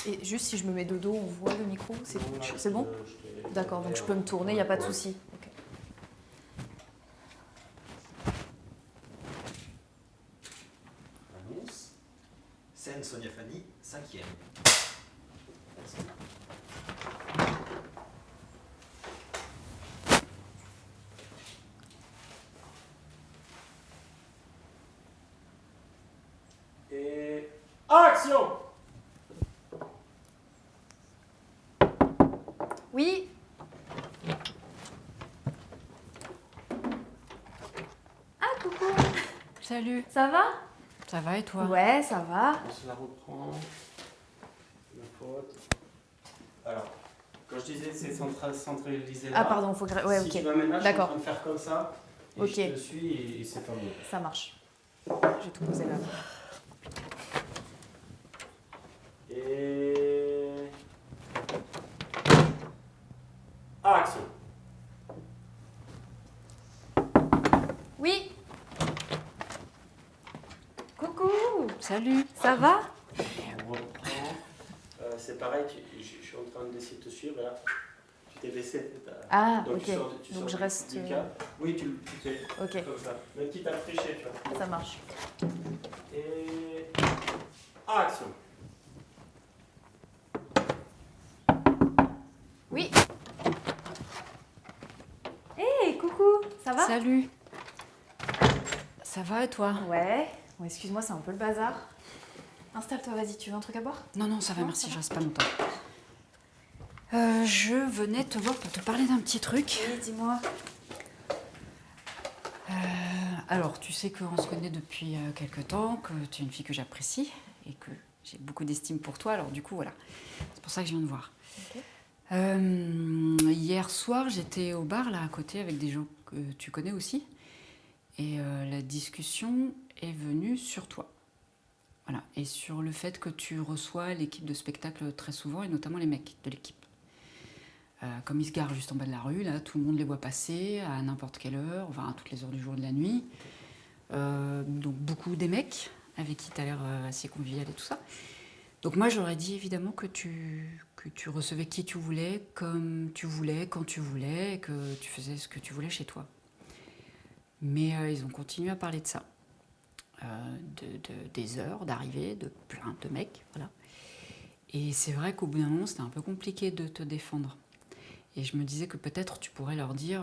Et juste si je me mets de dos, on voit le micro, c'est bon? D'accord, donc je peux me tourner, il n'y a pas de souci. Ok. Annonce. Scène Sonia Fanny, 5e. Et action! Oui. Ah, coucou. Salut, Ça va? ça va et toi? Ouais, ça va. On se la reprend. La faute. Alors, quand je disais c'est centralisé là. Ah, pardon, faut que... Ouais, si ok. tu m'amènes là, je suis en D'accord. train de faire comme ça. Et Ok. je te suis et c'est pas bon. Ça marche. Je vais tout poser là. Et action. Oui. Coucou. Salut. Ça va? On reprend. C'est pareil, je suis en train d'essayer de te suivre et là, tu t'es baissé. Ah, Donc ok. tu Donc sors je reste... du cadre. Oui, tu fais Ok, comme ça. Mais quitte à tricher, tu vois. ça marche. Et action. Oui. Hé, coucou. Ça va? Salut. Ça va et toi? Ouais. Bon, excuse-moi, c'est un peu le bazar. Installe-toi, vas-y, tu veux un truc à boire? Non, non, ça va, Non, merci, ça je va. reste pas longtemps. Je venais te voir pour te parler d'un petit truc. Oui, dis-moi. Alors, tu sais qu'on se connaît depuis quelques temps, que tu es une fille que j'apprécie et que j'ai beaucoup d'estime pour toi, alors du coup, voilà. C'est pour ça que je viens te voir. Ok. Hier soir, j'étais au bar, là, à côté, avec des gens que tu connais aussi. Et la discussion est venue sur toi. Voilà, et sur le fait que tu reçois l'équipe de spectacle très souvent, et notamment les mecs de l'équipe. Comme ils se garent juste en bas de la rue, là, tout le monde les voit passer à n'importe quelle heure, enfin à toutes les heures du jour et de la nuit. Donc beaucoup des mecs, avec qui tu as l'air assez convivial et tout ça. Donc moi, j'aurais dit évidemment que tu recevais qui tu voulais, comme tu voulais, quand tu voulais, et que tu faisais ce que tu voulais chez toi. Mais ils ont continué à parler de ça. Des heures d'arrivée, de plein de mecs, voilà. Et c'est vrai qu'au bout d'un moment, c'était un peu compliqué de te défendre. Et je me disais que peut-être tu pourrais leur dire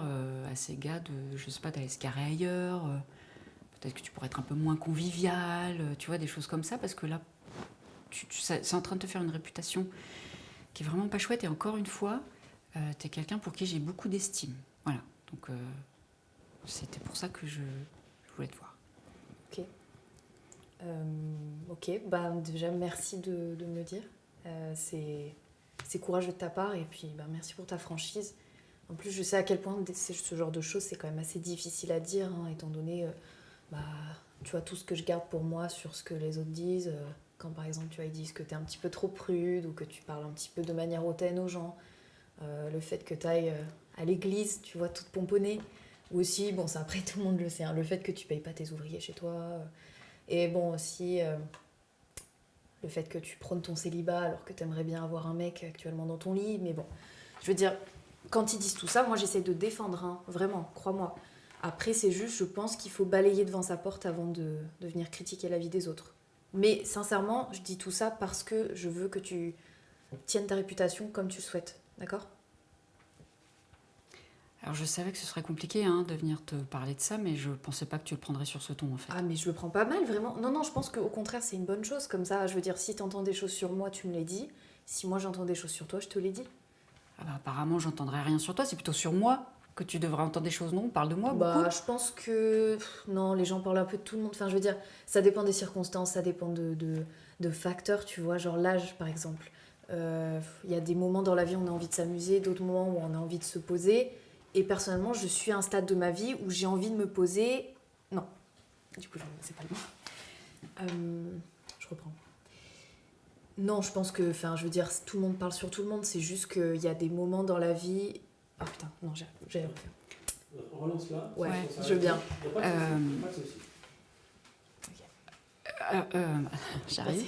à ces gars je sais pas, d'aller se garer ailleurs, peut-être que tu pourrais être un peu moins convivial, tu vois, des choses comme ça, parce que là, c'est en train de te faire une réputation qui est vraiment pas chouette. Et encore une fois, t'es quelqu'un pour qui j'ai beaucoup d'estime. Voilà, donc c'était pour ça que je voulais te voir. Ok. Ok, bah déjà merci de me le dire. C'est courageux de ta part et puis bah, merci pour ta franchise. En plus, je sais à quel point ce genre de choses, c'est quand même assez difficile à dire, hein, étant donné bah, tu vois, tout ce que je garde pour moi sur ce que les autres disent. Quand par exemple, tu vois, ils disent que t'es un petit peu trop prude ou que tu parles un petit peu de manière hautaine aux gens. Le fait que tu ailles à l'église, tu vois, toute pomponnée. Ou aussi, bon, ça après tout le monde le sait, hein, le fait que tu payes pas tes ouvriers chez toi. Et bon, aussi, le fait que tu prônes ton célibat alors que tu aimerais bien avoir un mec actuellement dans ton lit. Mais bon, je veux dire, quand ils disent tout ça, moi j'essaie de défendre, hein, vraiment, crois-moi. Après, c'est juste, je pense qu'il faut balayer devant sa porte avant de venir critiquer la vie des autres. Mais sincèrement, je dis tout ça parce que je veux que tu tiennes ta réputation comme tu le souhaites, d'accord ? Alors je savais que ce serait compliqué de venir te parler de ça, mais je pensais pas que tu le prendrais sur ce ton en fait. Ah, mais je le prends pas mal, vraiment. Non, non, je pense qu'au contraire, c'est une bonne chose. Comme ça, je veux dire, si t'entends des choses sur moi, tu me les dis. Si moi j'entends des choses sur toi, je te les dis. Ah bah, apparemment, j'entendrai rien sur toi, c'est plutôt sur moi que tu devrais entendre des choses, non? On parle de moi beaucoup? Bah, je pense que... non, les gens parlent un peu de tout le monde. Enfin, je veux dire, ça dépend des circonstances, ça dépend de facteurs, tu vois. Genre l'âge, par exemple. Il y a des moments dans la vie où on a envie de s'amuser, d'autres moments où on a envie de se poser. Et personnellement, je suis à un stade de ma vie où j'ai envie de me poser... Non. Du coup, c'est pas le mot. Je reprends. Non, je pense que, enfin, je veux dire, tout le monde parle sur tout le monde. C'est juste qu'il y a des moments dans la vie... Ah putain, non, j'allais le refaire. Relance là. Ouais, Ouais. je veux bien. Il n'y a pas de souci. J'arrive.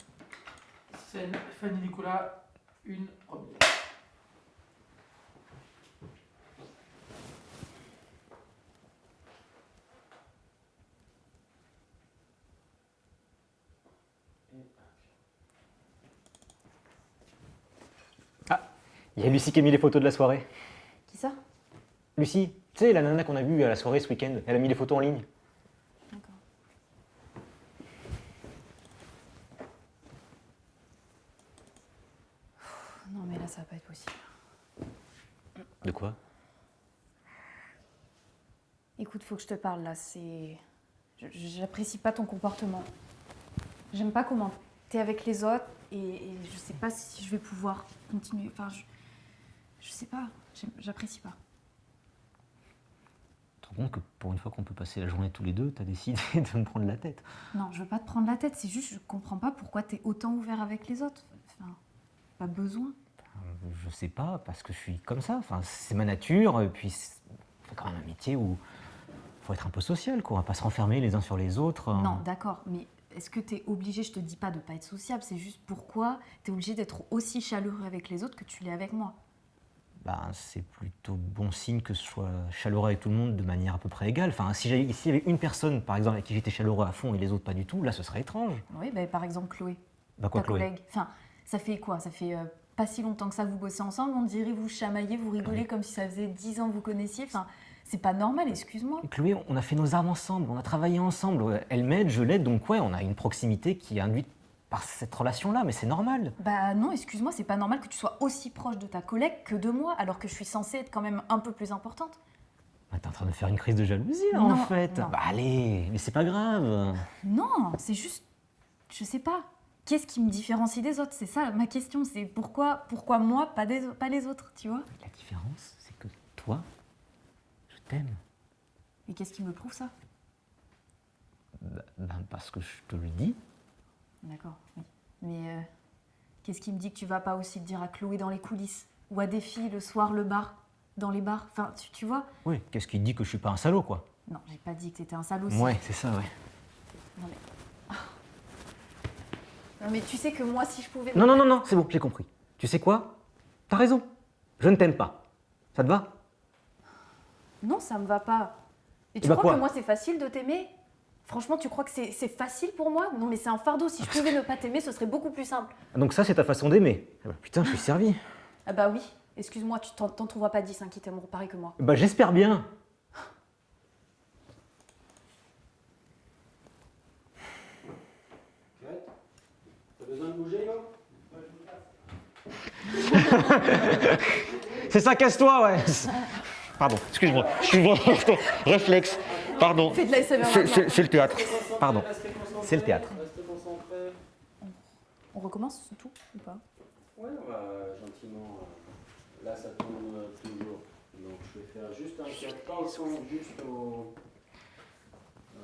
Scène Fanny Nicolas, une première. Il y a Lucie qui a mis les photos de la soirée. Qui ça? Lucie, tu sais, la nana qu'on a vue à la soirée ce week-end, elle a mis les photos en ligne. D'accord. Non mais là ça va pas être possible. De quoi? Écoute, faut que je te parle là, j'apprécie pas ton comportement. J'aime pas comment t'es avec les autres et je sais pas si je vais pouvoir continuer. Enfin, je sais pas, j'apprécie pas. Tu te rends compte que pour une fois qu'on peut passer la journée tous les deux, t'as décidé de me prendre la tête. Non, je veux pas te prendre la tête, c'est juste je comprends pas pourquoi t'es autant ouvert avec les autres. Enfin, pas besoin. Je sais pas, parce que je suis comme ça. Enfin, c'est ma nature, et puis c'est quand même un métier où faut être un peu social, quoi. On va pas se renfermer les uns sur les autres. Non, d'accord, mais est-ce que t'es obligé, je te dis pas de pas être sociable, c'est juste pourquoi t'es obligé d'être aussi chaleureux avec les autres que tu l'es avec moi. Ben, c'est plutôt bon signe que je sois chaleureux avec tout le monde de manière à peu près égale. Enfin, s'il y avait une personne, par exemple, avec qui j'étais chaleureux à fond et les autres pas du tout, là, ce serait étrange. Oui, bah, par exemple Chloé, Bah quoi, ta Chloé? collègue. Enfin, ça fait quoi? Ça fait pas si longtemps que ça vous bossez ensemble, on dirait vous chamaillez, vous rigolez Oui. comme si ça faisait 10 ans que vous connaissiez. Enfin, c'est pas normal, excuse-moi. Chloé, on a fait nos armes ensemble, on a travaillé ensemble. Elle m'aide, je l'aide, donc ouais, on a une proximité qui est induite par cette relation-là, mais c'est normal. Bah non, excuse-moi, c'est pas normal que tu sois aussi proche de ta collègue que de moi, alors que je suis censée être quand même un peu plus importante. Ah, t'es en train de faire une crise de jalousie, là, Non, en fait. non. Bah allez, mais c'est pas grave. Non, c'est juste, je sais pas. Qu'est-ce qui me différencie des autres? C'est ça ma question, c'est pourquoi moi, pas les autres, tu vois? La différence, c'est que toi, je t'aime. Et qu'est-ce qui me prouve ça? Parce que je te le dis. D'accord, oui. Mais qu'est-ce qui me dit que tu vas pas aussi le dire à Chloé dans les coulisses? Ou à des filles le soir, le bar, dans les bars? Enfin, tu vois? Oui, qu'est-ce qui te dit que je suis pas un salaud, quoi? Non, j'ai pas dit que t'étais un salaud aussi. Ouais, c'est ça, ouais. Non mais... Non mais tu sais que moi, si je pouvais... Non, c'est bon, j'ai compris. Tu sais quoi? T'as raison. Je ne t'aime pas. Ça te va? Non, ça me va pas. Et tu bah crois quoi? que moi, c'est facile de t'aimer? Franchement, tu crois que c'est facile pour moi? Non mais c'est un fardeau. Si je pouvais ne pas t'aimer, ce serait beaucoup plus simple. Donc ça, c'est ta façon d'aimer. Ah bah, putain, je suis servi. Ah bah oui. Excuse-moi, tu t'en trouveras pas 10 hein, qui t'aimeront pareil que moi. Bah j'espère bien. T'as besoin de bouger, là? C'est ça, casse-toi, ouais. Pardon, excuse-moi. Je suis vraiment réflexe. Pardon. Fais de la SMR C'est le théâtre. Pardon. C'est le théâtre. Reste concentré. On recommence tout ou pas? Ouais, on va gentiment. Là, ça tourne toujours. Donc, je vais faire juste un cap, pas au son, juste au. On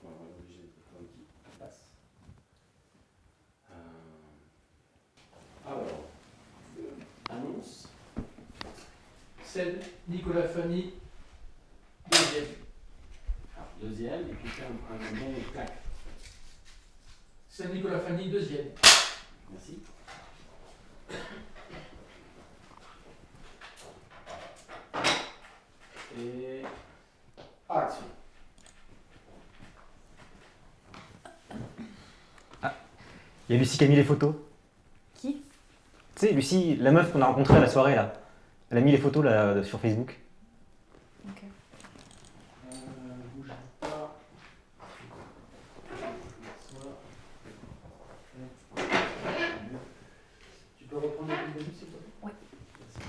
va obliger de faire un petit passe. Alors, annonce. Scène Nicolas Fanny, deuxième. Alors, deuxième, et puis faire un bon clac. Scène Nicolas Fanny, deuxième. Merci. Et action. Il y a Lucie qui a mis les photos. Qui? Tu sais, Lucie, la meuf qu'on a rencontrée à la soirée, là. Elle a mis les photos, là, sur Facebook. Ok. Bouge pas. Tu peux reprendre le début, s'il te plaît? Oui. Merci.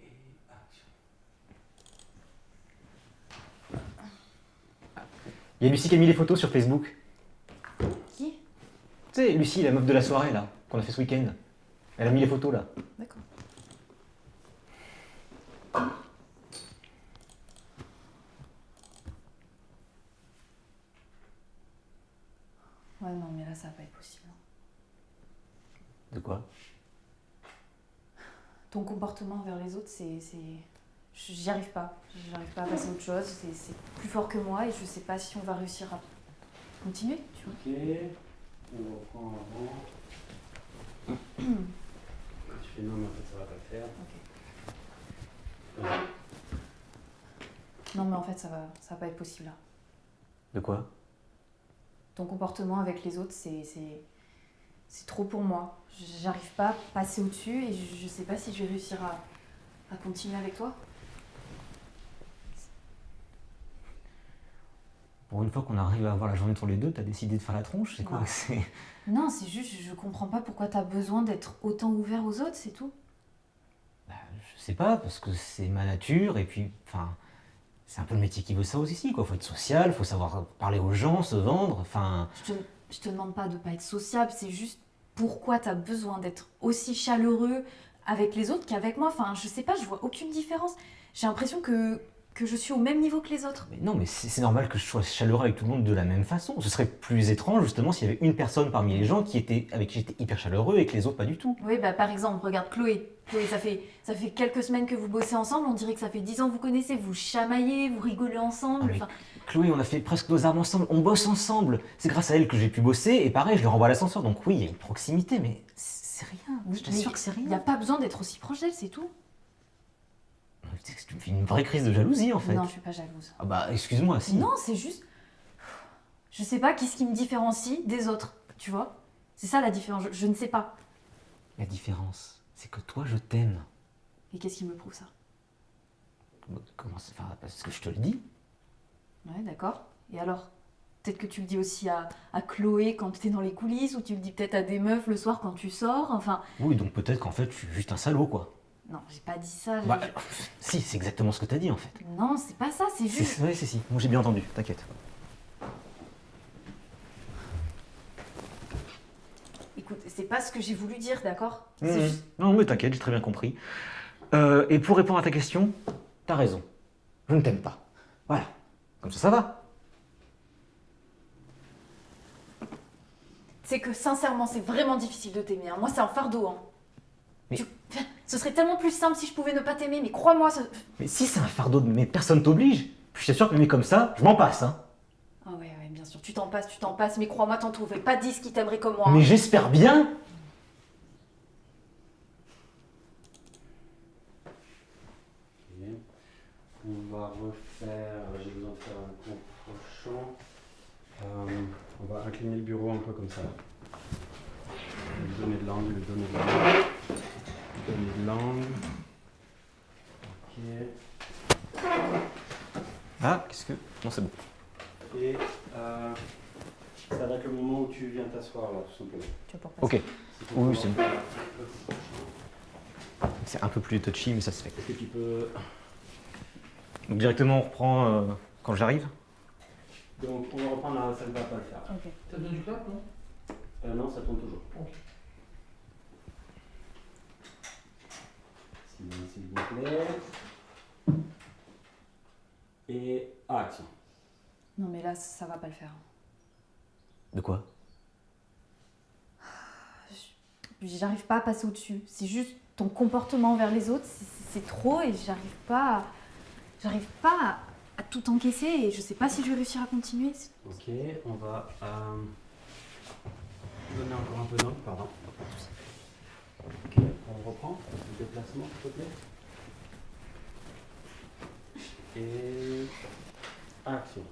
Et action. Il y a Lucie qui a mis les photos sur Facebook. Qui? Tu sais, Lucie, la meuf de la soirée, là, qu'on a fait ce week-end. Elle a mis les photos, là. D'accord. Ouais, non, mais là, ça va pas être possible. De quoi? Ton comportement envers les autres, J'y arrive pas. J'arrive pas à passer à autre chose. C'est plus fort que moi et je sais pas si on va réussir à continuer, tu vois. Ok, on reprend avant. Tu fais non, mais en fait, ça va pas le faire. Ok. Non, mais en fait, ça va pas être possible là. De quoi? Ton comportement avec les autres, c'est trop pour moi. J'arrive pas à passer au-dessus et je sais pas si je vais réussir à continuer avec toi. Pour une fois qu'on arrive à avoir la journée tous les deux, t'as décidé de faire la tronche, c'est quoi? Non. C'est... Non, c'est juste, je comprends pas pourquoi t'as besoin d'être autant ouvert aux autres, c'est tout. Bah, je sais pas, parce que c'est ma nature, et puis, enfin, c'est un peu le métier qui veut ça aussi, quoi. Faut être social, faut savoir parler aux gens, se vendre, enfin... Je te demande pas de pas être sociable, c'est juste pourquoi t'as besoin d'être aussi chaleureux avec les autres qu'avec moi. Enfin, je sais pas, je vois aucune différence. J'ai l'impression que je suis au même niveau que les autres. Mais non, mais c'est normal que je sois chaleureux avec tout le monde de la même façon. Ce serait plus étrange, justement, s'il y avait une personne parmi les gens avec qui j'étais hyper chaleureux et que les autres pas du tout. Oui, bah par exemple, regarde Chloé. Chloé, ça fait quelques semaines que vous bossez ensemble, on dirait que ça fait 10 ans que vous connaissez, vous chamaillez, vous rigolez ensemble. Ah, mais Enfin, Chloé, on a fait presque nos armes ensemble, on bosse ensemble. C'est grâce à elle que j'ai pu bosser, et pareil, je le renvoie à l'ascenseur. Donc oui, il y a une proximité, mais c'est rien. oui, Je t'assure que c'est il n'y rien. a pas besoin d'être aussi proche d'elle, c'est tout. Tu me fais une vraie crise de jalousie, en fait. Non, je suis pas jalouse. Ah bah, excuse-moi, si. Non, c'est juste. Je sais pas qu'est-ce qui me différencie des autres, tu vois. C'est ça la différence, je ne sais pas. La différence, c'est que toi, je t'aime. Et qu'est-ce qui me prouve ça? Comment ça? Enfin, parce que je te le dis. Ouais, d'accord. Et alors? Peut-être que tu le dis aussi à Chloé quand t'es dans les coulisses, ou tu le dis peut-être à des meufs le soir quand tu sors, enfin. Oui, donc peut-être qu'en fait, je suis juste un salaud, quoi. Non, j'ai pas dit ça. Bah, si, c'est exactement ce que t'as dit, en fait. Non, c'est pas ça, c'est juste. Ouais, si. Moi, j'ai bien entendu, t'inquiète. Écoute, c'est pas ce que j'ai voulu dire, d'accord? Mmh. C'est juste. Non, mais t'inquiète, j'ai très bien compris. Et pour répondre à ta question, t'as raison. Je ne t'aime pas. Voilà. Comme ça va. C'est que sincèrement, c'est vraiment difficile de t'aimer. Hein. Moi, c'est un fardeau. Hein. Mais- Ce serait tellement plus simple si je pouvais ne pas t'aimer, mais crois-moi, Mais si c'est un fardeau, mais personne t'oblige. Je t'assure que m'aimer comme ça, je m'en passe, hein. Ah ouais, bien sûr, tu t'en passes, mais crois-moi, t'en trouverais pas 10 qui t'aimeraient comme moi. Hein. Mais j'espère bien. Ok. On va refaire, j'ai besoin de faire un contre-champ. On va incliner le bureau un peu comme ça. Lui donner de l'angle, lui donner de l'angle. Donner de l'angle. Ok. Ah, qu'est-ce que... Non, c'est bon. Et ça va être le moment où tu viens t'asseoir là, tout simplement. Tu vas pouvoir passer. Ok. C'est Oui, pour c'est pouvoir bon. faire le contre-champ. C'est un peu plus touchy, mais ça se fait. Est-ce que tu peux... Donc directement, on reprend quand j'arrive. Donc on va reprendre là, ça ne va pas le faire. Ok. Ça donne du clap, non? Non, ça tourne toujours. Ok. S'il vous plaît. Et action. Non, mais là, ça va pas le faire. De quoi? J'arrive pas à passer au-dessus. C'est juste ton comportement envers les autres, c'est trop et j'arrive pas à tout encaisser et je sais pas si je vais réussir à continuer. Ok, on va donner encore un peu d'angle, pardon. Ok, on reprend le déplacement, s'il te plaît. Et action.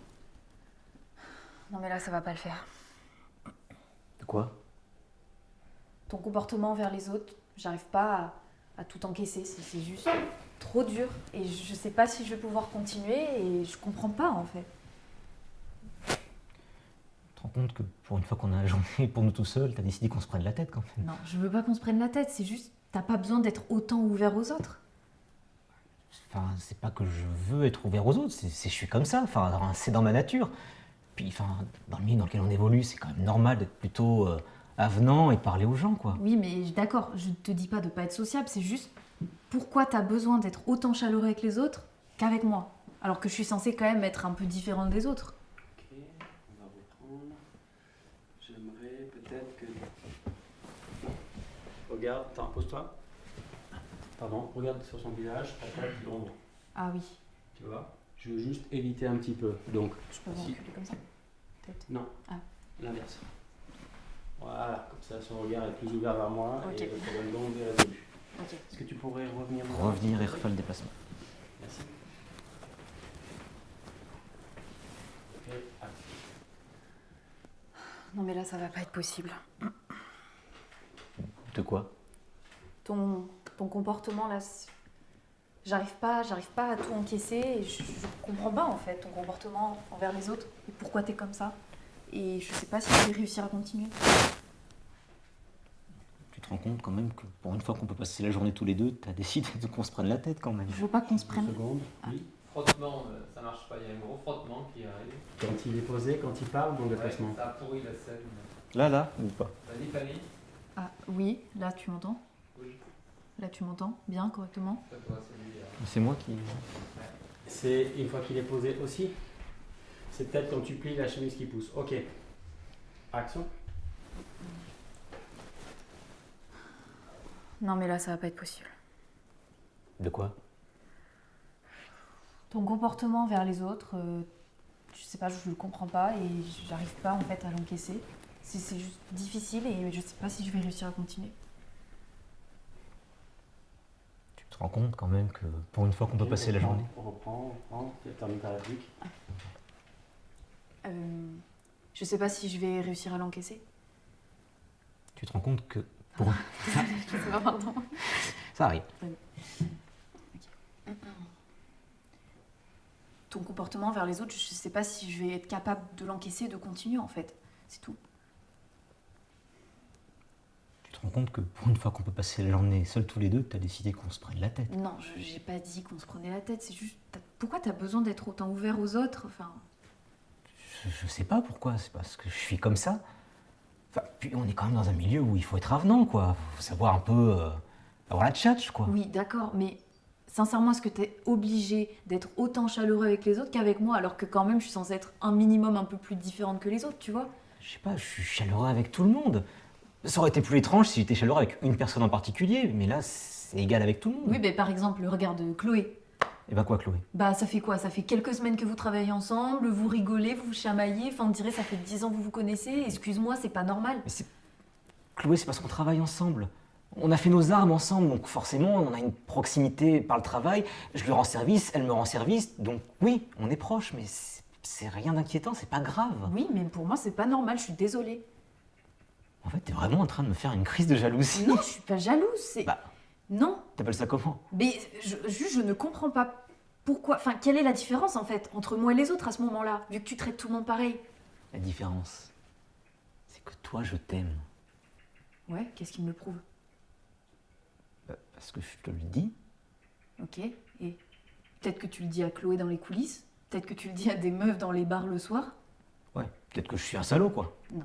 Non, mais là, ça va pas le faire. De quoi? Ton comportement envers les autres, j'arrive pas à tout encaisser. C'est juste trop dur et je sais pas si je vais pouvoir continuer et je comprends pas en fait. Tu te rends compte que pour une fois qu'on a la journée pour nous tout seuls, t'as décidé qu'on se prenne la tête quand même. Non, je veux pas qu'on se prenne la tête, c'est juste t'as pas besoin d'être autant ouvert aux autres. Enfin, c'est pas que je veux être ouvert aux autres, je suis comme ça, enfin, c'est dans ma nature. Puis, enfin, dans le milieu dans lequel on évolue, c'est quand même normal d'être plutôt avenant et de parler aux gens, quoi. Oui, mais d'accord, je te dis pas de pas être sociable, c'est juste pourquoi t'as besoin d'être autant chaleureux avec les autres qu'avec moi, alors que je suis censée quand même être un peu différente des autres. Ok, on va reprendre. J'aimerais peut-être que... Regarde, attends, pose-toi. Pardon, regarde sur son visage, ta tête, l'ombre. Ah oui, Tu vois? Je veux juste éviter un petit peu. Donc, je peux me Si. reculer comme ça. Peut-être. non, Ah. l'inverse. Voilà, comme ça son regard est plus ouvert vers moi Ok. et le problème donc est résolu. Ok. Est-ce que tu pourrais revenir Revenir et refaire le déplacement. Merci. Et action. Non mais là ça va pas être possible. De quoi? Ton comportement là, j'arrive pas à tout encaisser et je comprends pas en fait ton comportement envers les autres et pourquoi t'es comme ça. Et je sais pas si je vais réussir à continuer. Tu te rends compte quand même que pour une fois qu'on peut passer la journée tous les deux, t'as décidé qu'on se prenne la tête quand même. Je veux pas qu'on se Une prenne. seconde. Oui. Frottement, ça marche pas. Il y a un gros frottement qui arrive. Quand il est posé, quand il parle, bon déplacement. Ouais, ça a pourri la scène. Là, ou pas? Vas-y, Fanny. Ah oui, là tu m'entends? Oui, Là tu m'entends bien, correctement? ça doit, c'est lui. C'est moi qui... C'est une fois qu'il est posé aussi. C'est peut-être quand tu plies la chemise qui pousse. Ok. Action. Non mais là ça va pas être possible. De quoi? Ton comportement envers les autres, je sais pas, je le comprends pas et j'arrive pas en fait à l'encaisser. C'est juste difficile et je sais pas si je vais réussir à continuer. Tu te rends compte quand même que pour une fois qu'on peut passer la journée... On reprend. Termine ta réplique. Je sais pas si je vais réussir à l'encaisser. Tu te rends compte que pour... Je sais pas, pardon. Ça arrive. Ton comportement envers les autres, je sais pas si je vais être capable de l'encaisser et de continuer en fait. C'est tout. Tu te rends compte que pour une fois qu'on peut passer la journée seuls tous les deux, t'as décidé qu'on se prenne la tête. Non, j'ai pas dit qu'on se prenait la tête, c'est juste. Pourquoi t'as besoin d'être autant ouvert aux autres? Enfin. Je sais pas pourquoi, c'est parce que je suis comme ça. Enfin, puis on est quand même dans un milieu où il faut être avenant, quoi. Faut savoir un peu avoir la tchatche, quoi. Oui, d'accord, mais sincèrement, est-ce que t'es obligé d'être autant chaleureux avec les autres qu'avec moi, alors que quand même je suis censée être un minimum un peu plus différente que les autres, tu vois? Je sais pas, je suis chaleureux avec tout le monde. Ça aurait été plus étrange si j'étais chaleureux avec une personne en particulier, mais là, c'est égal avec tout le monde. Oui, mais par exemple, le regard de Chloé. Et bah quoi, Chloé? Bah, ça fait quoi? Ça fait quelques semaines que vous travaillez ensemble, vous rigolez, vous vous chamaillez, enfin, on dirait ça fait 10 ans que vous vous connaissez, excuse-moi, c'est pas normal. Mais c'est... Chloé, c'est parce qu'on travaille ensemble. On a fait nos armes ensemble, donc forcément, on a une proximité par le travail. Je lui rends service, elle me rend service, donc oui, on est proches, mais c'est rien d'inquiétant, c'est pas grave. Oui, mais pour moi, c'est pas normal, je suis désolée. En fait, t'es vraiment en train de me faire une crise de jalousie. Non, je suis pas jalouse, c'est... Bah. Non, T'appelles ça comment? mais juste, je ne comprends pas pourquoi... Enfin, quelle est la différence, en fait, entre moi et les autres à ce moment-là, vu que tu traites tout le monde pareil? La différence, c'est que toi, je t'aime. Ouais, qu'est-ce qui me le prouve? Parce que je te le dis. Ok, et peut-être que tu le dis à Chloé dans les coulisses, peut-être que tu le dis à des meufs dans les bars le soir. Ouais, peut-être que je suis un salaud, quoi. Non.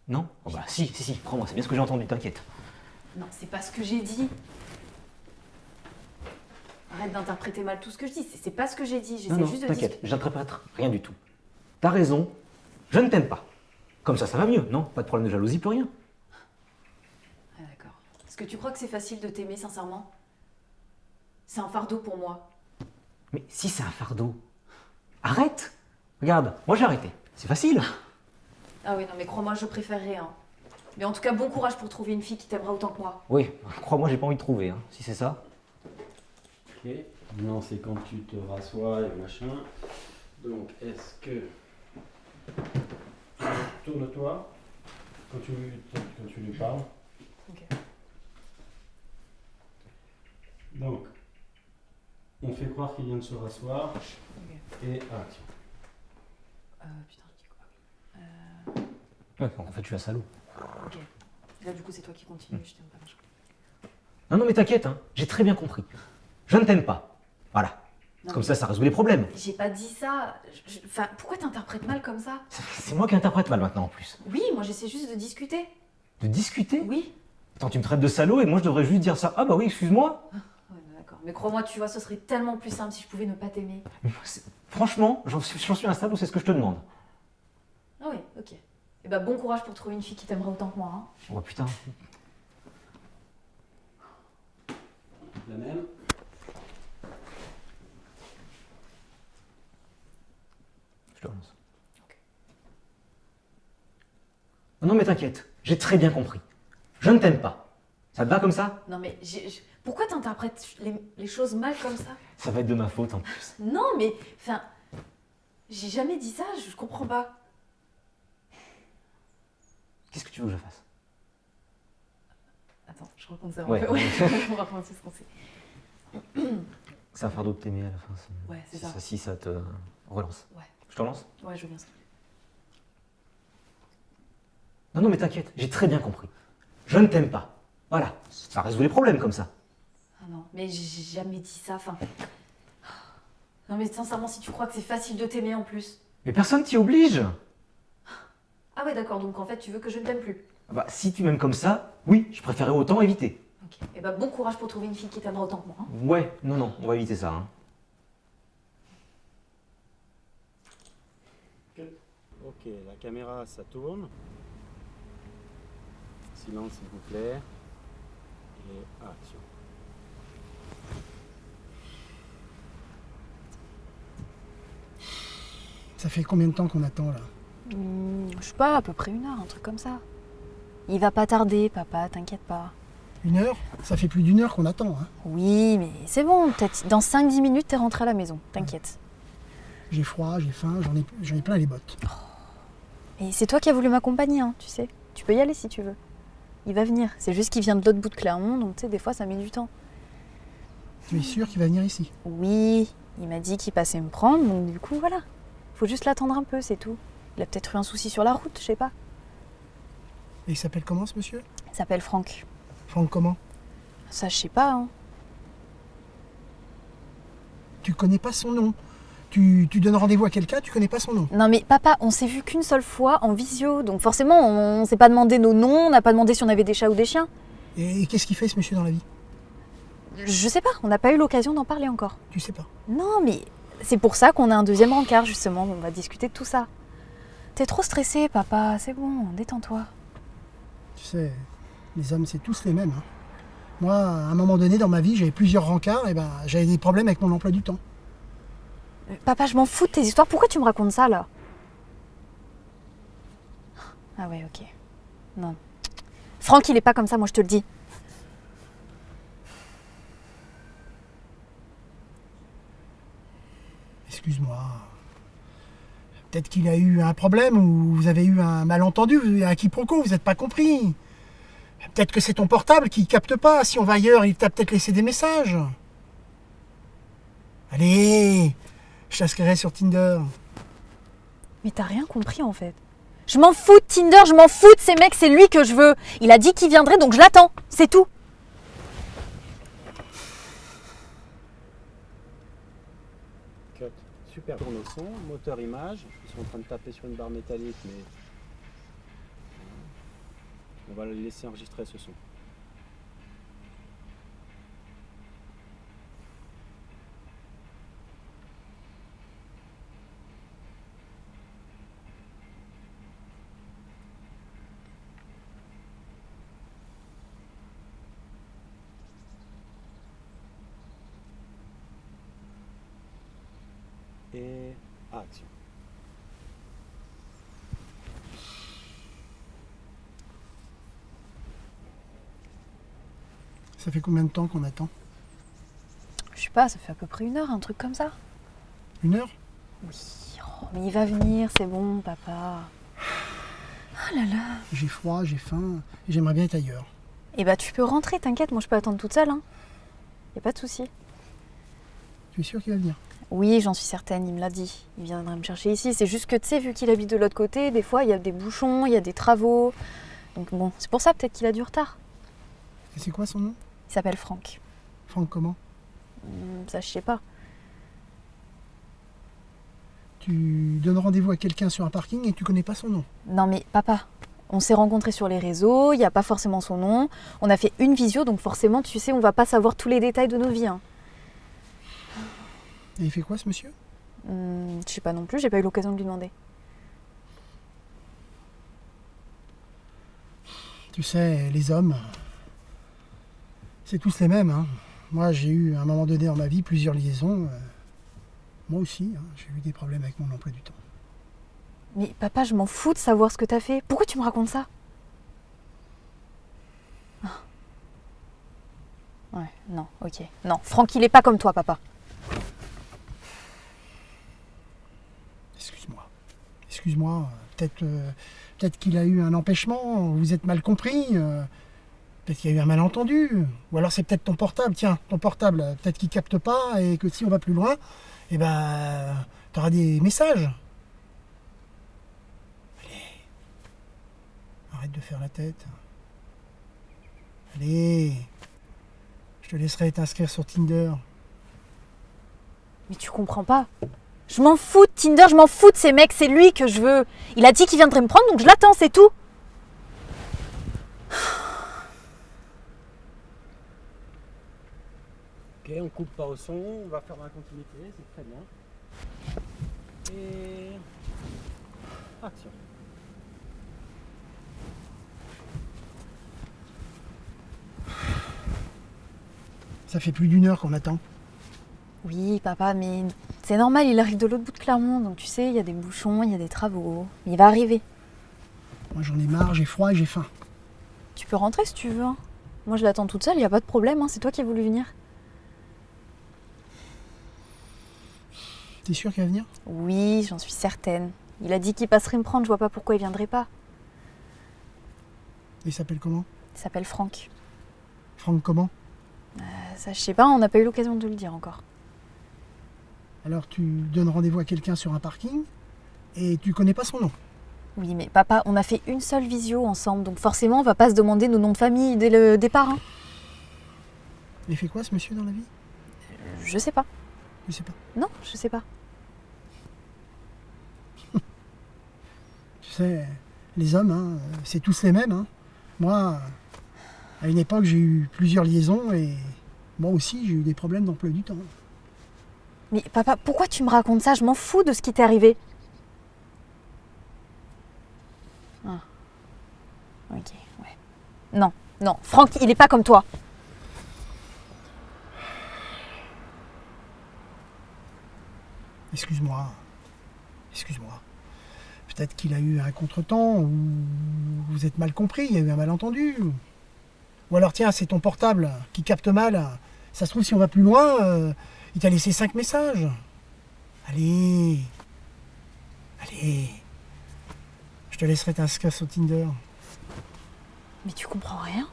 Non? Oh bah si, prends-moi, c'est bien ce que j'ai entendu, t'inquiète. Non, c'est pas ce que j'ai dit. Arrête d'interpréter mal tout ce que je dis, c'est pas ce que j'ai dit, Non, j'essaie non, juste de t'inquiète, j'interprète rien du tout. T'as raison, je ne t'aime pas. Comme ça va mieux, non? Pas de problème de jalousie, plus rien. Ah d'accord. Est-ce que tu crois que c'est facile de t'aimer sincèrement? C'est un fardeau pour moi. Mais si c'est un fardeau, arrête! Regarde, moi j'ai arrêté, c'est facile. Ah oui, non mais crois-moi, je préférerais, hein. Mais en tout cas, bon courage pour trouver une fille qui t'aimera autant que moi. Oui, crois-moi, j'ai pas envie de trouver, hein, si c'est ça. Ok. Non, c'est quand tu te rassois et machin. Donc, est-ce que. Tourne-toi quand tu lui parles. Ok. Donc, on fait croire qu'il vient de se rasseoir. Et action. Putain, je dis quoi? Ouais, en fait, je suis un salaud. Ok. Là, du coup, c'est toi qui continues, je t'aime pas vachement. Non, mais t'inquiète, hein, j'ai très bien compris. Je ne t'aime pas. Voilà. Non, Comme mais ça résout les problèmes. j'ai pas dit ça. Enfin, pourquoi t'interprètes mal comme ça? C'est moi qui interprète mal maintenant en plus. Oui, moi j'essaie juste de discuter. De discuter? Oui. Attends, tu me traites de salaud et moi je devrais juste dire ça. Ah bah oui, excuse-moi. Ouais, d'accord. Mais crois-moi, tu vois, ce serait tellement plus simple si je pouvais ne pas t'aimer. Franchement, j'en suis à un stade où c'est ce que je te demande. Ah oui, ok. Et bah bon courage pour trouver une fille qui t'aimera autant que moi, hein. Oh putain. La même. relance. Non, mais t'inquiète, j'ai très bien compris. Je ne t'aime pas. Ça te va comme ça? Non mais pourquoi t'interprètes les choses mal comme ça? Ça va être de ma faute en plus. Non mais, enfin, j'ai jamais dit ça, je comprends pas. Qu'est-ce que tu veux que je fasse? Attends, je reprends ça. Ouais. On reprend tout ce qu'on sait. C'est un fardeau de t'aimer à la fin. Ouais, c'est ça. Si ça te relance. Ouais. Je te relance? Ouais, je veux bien. Non, mais t'inquiète, j'ai très bien compris. Je ne t'aime pas. Voilà, ça résout les problèmes comme ça. Ah non, mais j'ai jamais dit ça, enfin... Non mais sincèrement, si tu crois que c'est facile de t'aimer en plus... Mais personne t'y oblige. Ah ouais d'accord, donc en fait tu veux que je ne t'aime plus. Ah bah, si tu m'aimes comme ça, oui, je préférerais autant éviter. Ok, et bah bon courage pour trouver une fille qui t'aimera autant que moi. Hein. Ouais, non, on va éviter ça. Hein. Ok, la caméra, ça tourne. Silence, s'il vous plaît. Et action. Ça fait combien de temps qu'on attend là? Je sais pas, à peu près 1 heure, un truc comme ça. Il va pas tarder, papa, t'inquiète pas. 1 heure? Ça fait plus d'1 heure qu'on attend. Hein. Oui, mais c'est bon, peut-être dans 5-10 minutes, t'es rentré à la maison, t'inquiète. J'ai froid, j'ai faim, j'en ai plein les bottes. Et c'est toi qui as voulu m'accompagner, hein, tu sais. Tu peux y aller si tu veux. Il va venir. C'est juste qu'il vient de l'autre bout de Clermont, donc tu sais, des fois ça met du temps. Tu es sûr qu'il va venir ici? Oui, il m'a dit qu'il passait me prendre, donc du coup, voilà. Faut juste l'attendre un peu, c'est tout. Il a peut-être eu un souci sur la route, je sais pas. Et il s'appelle comment ce monsieur? Il s'appelle Franck. Franck comment? Ça, je sais pas, hein. Tu connais pas son nom. Tu donnes rendez-vous à quelqu'un, tu connais pas son nom. Non mais papa, on s'est vu qu'une seule fois en visio, donc forcément on s'est pas demandé nos noms, on n'a pas demandé si on avait des chats ou des chiens. Et qu'est-ce qu'il fait ce monsieur dans la vie? Je sais pas, on n'a pas eu l'occasion d'en parler encore. Tu sais pas. Non mais c'est pour ça qu'on a un deuxième rencard justement, on va discuter de tout ça. T'es trop stressé papa, c'est bon, détends-toi. Tu sais, les hommes c'est tous les mêmes. Hein. Moi, à un moment donné dans ma vie, j'avais plusieurs rencarts et ben j'avais des problèmes avec mon emploi du temps. Papa, je m'en fous de tes histoires, pourquoi tu me racontes ça là? Ah ouais, ok. Non. Franck, il est pas comme ça, moi je te le dis. Excuse-moi. Peut-être qu'il a eu un problème ou vous avez eu un malentendu, un quiproquo, vous n'êtes pas compris. Peut-être que c'est ton portable qui capte pas. Si on va ailleurs, il t'a peut-être laissé des messages. Allez, je t'inscrirai sur Tinder. Mais t'as rien compris en fait. Je m'en fous de Tinder, je m'en fous de ces mecs, c'est lui que je veux. Il a dit qu'il viendrait, donc je l'attends, c'est tout. Cut. Super. Tourne au son, moteur image. Ils sont en train de taper sur une barre métallique, mais on va les laisser enregistrer ce son. Et action. Ça fait combien de temps qu'on attend? Je sais pas, ça fait à peu près 1 heure, un truc comme ça. 1 heure? Oui, oh, mais il va venir, c'est bon, papa. Oh là là. J'ai froid, j'ai faim, et j'aimerais bien être ailleurs. Eh bah tu peux rentrer, t'inquiète, moi je peux attendre toute seule, hein. Y a pas de souci. Tu es sûr qu'il va venir? Oui, j'en suis certaine, il me l'a dit. Il viendra me chercher ici. C'est juste que, tu sais, vu qu'il habite de l'autre côté, des fois, il y a des bouchons, il y a des travaux. Donc bon, c'est pour ça peut-être qu'il a du retard. Et c'est quoi son nom? Il s'appelle Franck. Franck comment? Ça, je sais pas. Tu donnes rendez-vous à quelqu'un sur un parking et tu connais pas son nom? Non mais papa, on s'est rencontrés sur les réseaux, il n'y a pas forcément son nom. On a fait une visio, donc forcément, tu sais, on va pas savoir tous les détails de nos vies. Hein. Et il fait quoi ce monsieur? Je sais pas non plus, j'ai pas eu l'occasion de lui demander. Tu sais, les hommes, c'est tous les mêmes. Hein. Moi, j'ai eu à un moment donné dans ma vie plusieurs liaisons. Moi aussi, hein, j'ai eu des problèmes avec mon emploi du temps. Mais papa, je m'en fous de savoir ce que t'as fait. Pourquoi tu me racontes ça? Ah. Ouais, non, ok. Non, Franck, il est pas comme toi, papa. Excuse-moi. Excuse-moi. Peut-être qu'il a eu un empêchement, vous êtes mal compris. Peut-être qu'il y a eu un malentendu. Ou alors c'est peut-être ton portable. Tiens, ton portable, peut-être qu'il capte pas et que si on va plus loin, eh ben, t'auras des messages. Allez. Arrête de faire la tête. Allez. Je te laisserai t'inscrire sur Tinder. Mais tu comprends pas. Je m'en fous de Tinder, je m'en fous de ces mecs, c'est lui que je veux. Il a dit qu'il viendrait me prendre, donc je l'attends, c'est tout. Ok, on coupe pas au son, on va faire dans la continuité, c'est très bien. Et... action. Ça fait plus d'1 heure qu'on attend. Oui, papa, mais c'est normal, il arrive de l'autre bout de Clermont, donc tu sais, il y a des bouchons, il y a des travaux. Il va arriver. Moi j'en ai marre, j'ai froid et j'ai faim. Tu peux rentrer si tu veux. Hein. Moi, je l'attends toute seule, il n'y a pas de problème, hein, c'est toi qui as voulu venir. T'es sûr qu'il va venir? Oui, j'en suis certaine. Il a dit qu'il passerait me prendre, je vois pas pourquoi il viendrait pas. Il s'appelle comment? Il s'appelle Franck. Franck comment? Ça, je sais pas, on n'a pas eu l'occasion de le dire encore. Alors tu donnes rendez-vous à quelqu'un sur un parking et tu connais pas son nom. Oui, mais papa, on a fait une seule visio ensemble, donc forcément, on va pas se demander nos noms de famille dès le départ. Hein. Il fait quoi ce monsieur dans la vie? Je sais pas. Je sais pas. Non, je sais pas. Tu sais, les hommes, hein, c'est tous les mêmes. Hein. Moi, à une époque, j'ai eu plusieurs liaisons et moi aussi, j'ai eu des problèmes d'emploi du temps. Mais papa, pourquoi tu me racontes ça? Je m'en fous de ce qui t'est arrivé. Ah. Ok, ouais. Non, non, Franck, il est pas comme toi. Excuse-moi. Excuse-moi. Peut-être qu'il a eu un contretemps ou vous êtes mal compris, il y a eu un malentendu. Ou alors tiens, c'est ton portable qui capte mal. Ça se trouve, si on va plus loin, il t'a laissé 5 messages. Allez. Allez. Je te laisserai t'inscrire sur Tinder. Mais tu comprends rien?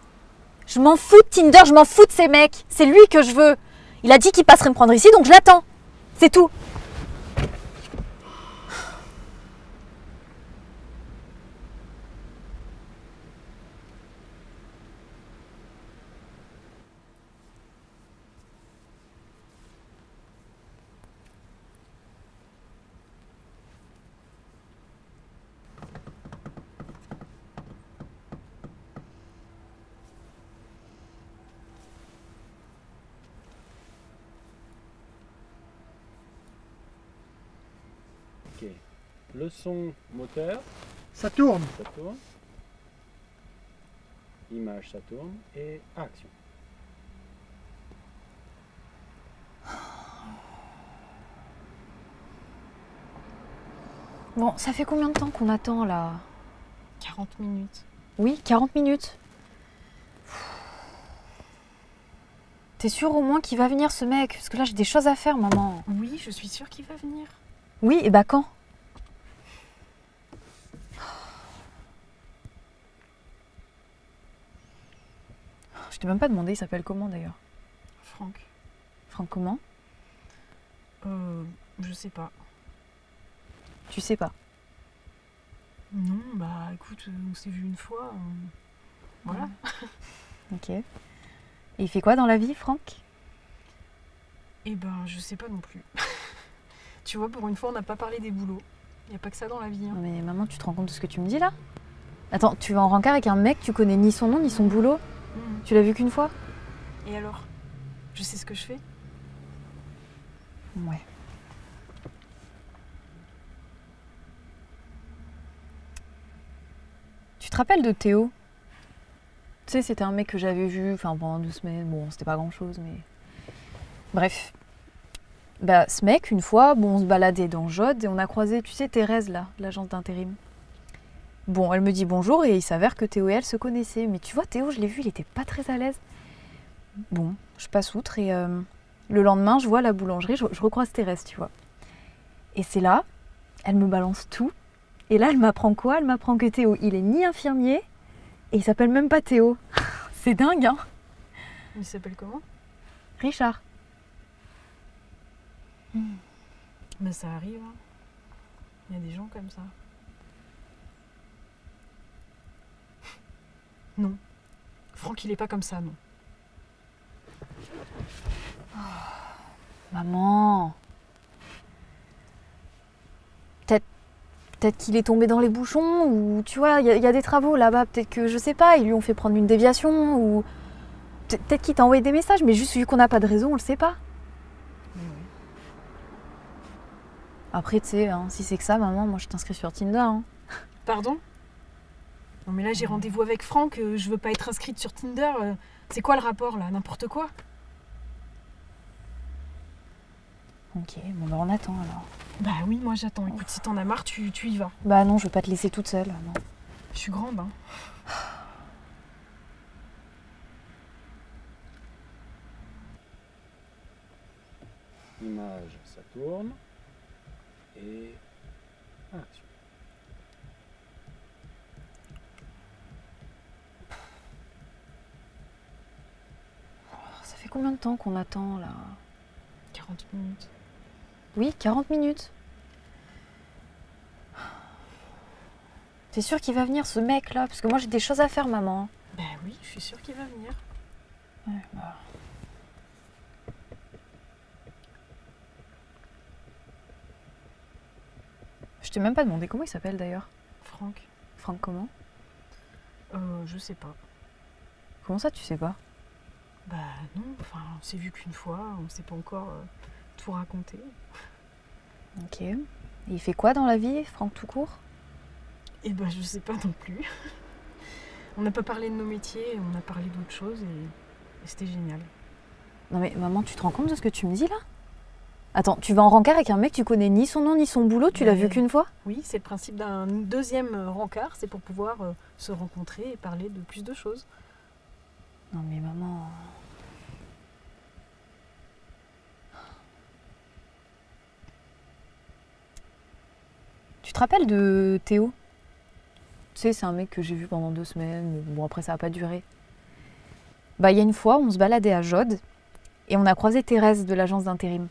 Je m'en fous de Tinder, je m'en fous de ces mecs. C'est lui que je veux. Il a dit qu'il passerait me prendre ici, donc je l'attends. C'est tout. Ok. Le son moteur, Ça tourne. ça tourne. Image, ça tourne. Et action. Bon, ça fait combien de temps qu'on attend là? 40 minutes. Oui, 40 minutes. T'es sûre au moins qu'il va venir ce mec? Parce que là j'ai des choses à faire, maman. Oui, je suis sûre qu'il va venir. Oui, et bah quand? Je t'ai même pas demandé, il s'appelle comment d'ailleurs? Franck. Franck comment? Je sais pas. Tu sais pas. Non, bah écoute, on s'est vu une fois. Voilà. Ok. Et il fait quoi dans la vie, Franck? Et ben, je sais pas non plus. Tu vois, pour une fois, on n'a pas parlé des boulots. Y a pas que ça dans la vie. Hein. Non mais maman, tu te rends compte de ce que tu me dis là? Attends, tu vas en rencard avec un mec, tu connais ni son nom ni son boulot? Tu l'as vu qu'une fois? Et alors? Je sais ce que je fais? Ouais. Tu te rappelles de Théo? Tu sais, c'était un mec que j'avais vu pendant 2 semaines. Bon, c'était pas grand chose, mais. Bref. Bah, ce mec, une fois, bon, on se baladait dans Jode et on a croisé, tu sais, Thérèse, là, de l'agence d'intérim. Bon, elle me dit bonjour et il s'avère que Théo et elle se connaissaient. Mais tu vois, Théo, je l'ai vu, il était pas très à l'aise. Bon, je passe outre et le lendemain, je vois à la boulangerie, je recroise Thérèse, tu vois. Et c'est là, elle me balance tout. Et là, elle m'apprend quoi? Elle m'apprend que Théo, il est ni infirmier et il s'appelle même pas Théo. C'est dingue, hein? Il s'appelle comment? Richard. Mais ça arrive, hein. Il y a des gens comme ça. Non. Franck, il est pas comme ça, non. Maman. Peut-être qu'il est tombé dans les bouchons, ou tu vois, il y a des travaux là-bas, peut-être que, je sais pas, ils lui ont fait prendre une déviation, ou peut-être qu'il t'a envoyé des messages, mais juste vu qu'on n'a pas de réseau, on le sait pas. Après, tu sais, hein, si c'est que ça, maman, moi je t'inscris sur Tinder. Hein. Pardon? Non mais là j'ai rendez-vous avec Franck, je veux pas être inscrite sur Tinder. C'est quoi le rapport là? N'importe quoi? Ok, bon bah on attend alors. Bah oui, moi j'attends. Écoute, si t'en as marre, tu y vas. Bah non, je veux pas te laisser toute seule, non. Je suis grande, hein. Image, ça tourne. Et action. Ça fait combien de temps qu'on attend là? 40 minutes. Oui, 40 minutes. T'es sûre qu'il va venir ce mec là? Parce que moi j'ai des choses à faire, maman. Bah oui, je suis sûre qu'il va venir. Ouais, bah. Je t'ai même pas demandé comment il s'appelle d'ailleurs. Franck, Franck comment? je sais pas. Comment ça tu sais pas? Bah non, enfin, on s'est vu qu'une fois, on s'est pas encore tout raconté. Ok. Et il fait quoi dans la vie, Franck tout court? Et bah je sais pas non plus. On n'a pas parlé de nos métiers, on a parlé d'autres choses et c'était génial. Non mais maman, tu te rends compte de ce que tu me dis là? Attends, tu vas en rencard avec un mec, tu connais ni son nom ni son boulot, tu l'as vu qu'une fois? Oui, c'est le principe d'un deuxième rencard, c'est pour pouvoir se rencontrer et parler de plus de choses. Non mais maman... Tu te rappelles de Théo? Tu sais, c'est un mec que j'ai vu pendant 2 semaines, bon après ça n'a pas duré. Bah il y a une fois, on se baladait à Jode et on a croisé Thérèse de l'agence d'intérim.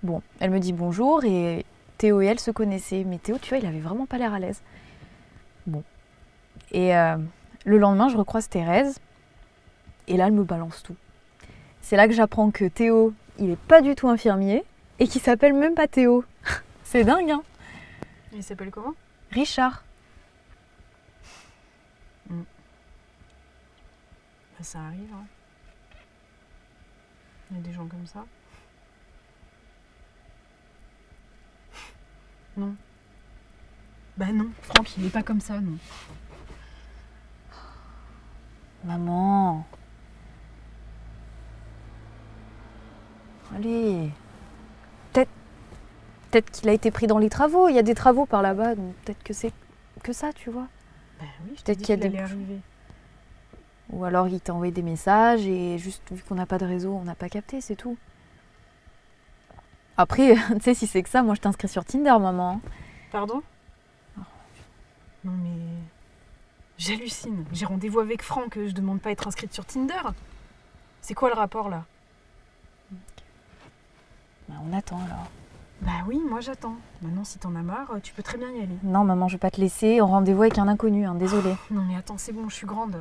Bon, elle me dit bonjour et Théo et elle se connaissaient, mais Théo, tu vois, il avait vraiment pas l'air à l'aise. Bon. Et le lendemain, je recroise Thérèse et là, elle me balance tout. C'est là que j'apprends que Théo, il est pas du tout infirmier et qu'il s'appelle même pas Théo. C'est dingue, hein? Il s'appelle comment? Richard. Bah, ça arrive, hein. Il y a des gens comme ça. Non. Bah non, Franck, il est pas comme ça, non. Maman. Allez. Peut-être qu'il a été pris dans les travaux. Il y a des travaux par là-bas, donc peut-être que c'est que ça, tu vois. Bah oui, je Peut-être t'ai dit qu'il y a qu'il des allait bouchons. arriver. Ou alors il t'a envoyé des messages et juste vu qu'on n'a pas de réseau, on n'a pas capté, c'est tout. Après, tu sais, si c'est que ça, moi je t'inscris sur Tinder, maman. Pardon? Non mais... J'hallucine. J'ai rendez-vous avec Franck, je demande pas à être inscrite sur Tinder. C'est quoi le rapport là? Bah, on attend alors. Bah oui, moi j'attends. Maintenant si t'en as marre, tu peux très bien y aller. Non, maman, je vais pas te laisser en rendez-vous avec un inconnu, hein, désolée. Non mais attends, c'est bon, je suis grande.